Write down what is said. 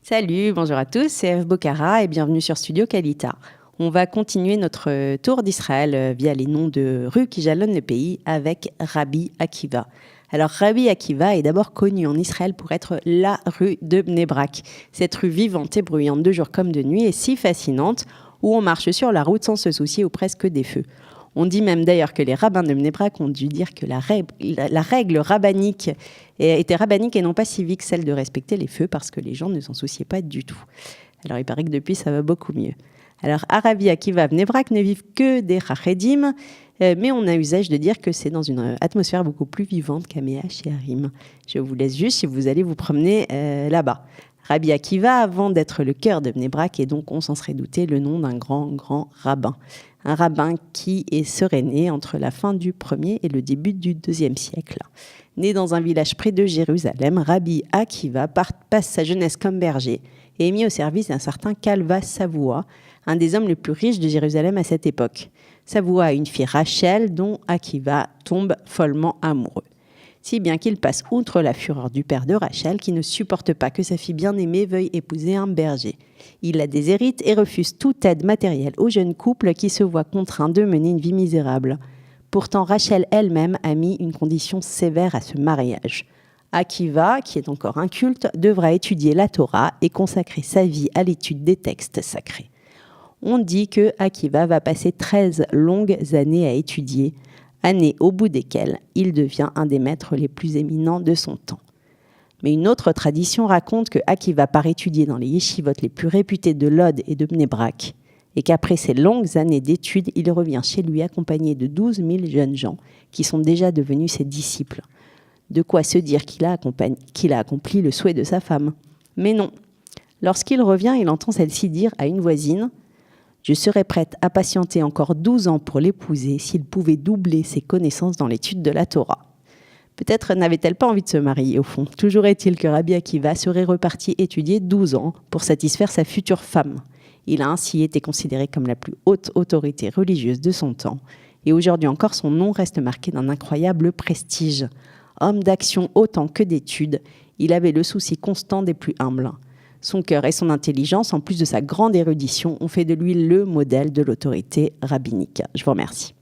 Salut, bonjour à tous, c'est Eve Bocara et bienvenue sur Studio Kalita. On va continuer notre tour d'Israël via les noms de rues qui jalonnent le pays avec Rabbi Akiva. Alors Rabbi Akiva est d'abord connu en Israël pour être la rue de Bnei Brak. Cette rue vivante et bruyante de jour comme de nuit est si fascinante où on marche sur la route sans se soucier ou presque des feux. On dit même d'ailleurs que les rabbins de Bnei Brak ont dû dire que la règle rabbinique était rabbinique et non pas civique, celle de respecter les feux, parce que les gens ne s'en souciaient pas du tout. Alors il paraît que depuis, ça va beaucoup mieux. Alors à Rabbi Akiva, Bnei Brak ne vivent que des Charedim, mais on a usage de dire que c'est dans une atmosphère beaucoup plus vivante qu'à Méa et Harim. Je vous laisse juste si vous allez vous promener là-bas. Rabbi Akiva, avant d'être le cœur de Bnei Brak, est donc, on s'en serait douté, le nom d'un grand rabbin. Un rabbin qui serait né entre la fin du 1er et le début du 2e siècle. Né dans un village près de Jérusalem, Rabbi Akiva passe sa jeunesse comme berger et est mis au service d'un certain Kalva Savoua, un des hommes les plus riches de Jérusalem à cette époque. Savoua a une fille Rachel dont Akiva tombe follement amoureux. Si bien qu'il passe outre la fureur du père de Rachel qui ne supporte pas que sa fille bien-aimée veuille épouser un berger. Il la déshérite et refuse toute aide matérielle au jeune couple qui se voit contraint de mener une vie misérable. Pourtant, Rachel elle-même a mis une condition sévère à ce mariage. Akiva, qui est encore inculte, devra étudier la Torah et consacrer sa vie à l'étude des textes sacrés. On dit que Akiva va passer 13 longues années à étudier, années au bout desquelles il devient un des maîtres les plus éminents de son temps. Mais une autre tradition raconte que Akiva part étudier dans les yeshivot les plus réputés de Lod et de Bnei Brak, et qu'après ces longues années d'études, il revient chez lui accompagné de 12 000 jeunes gens qui sont déjà devenus ses disciples. De quoi se dire qu'il a accompli le souhait de sa femme. Mais non. Lorsqu'il revient, il entend celle-ci dire à une voisine « Je serais prête à patienter encore 12 ans pour l'épouser s'il pouvait doubler ses connaissances dans l'étude de la Torah. » Peut-être n'avait-elle pas envie de se marier au fond. Toujours est-il que Rabbi Akiva serait reparti étudier 12 ans pour satisfaire sa future femme. Il a ainsi été considéré comme la plus haute autorité religieuse de son temps. Et aujourd'hui encore, son nom reste marqué d'un incroyable prestige. Homme d'action autant que d'études, il avait le souci constant des plus humbles. Son cœur et son intelligence, en plus de sa grande érudition, ont fait de lui le modèle de l'autorité rabbinique. Je vous remercie.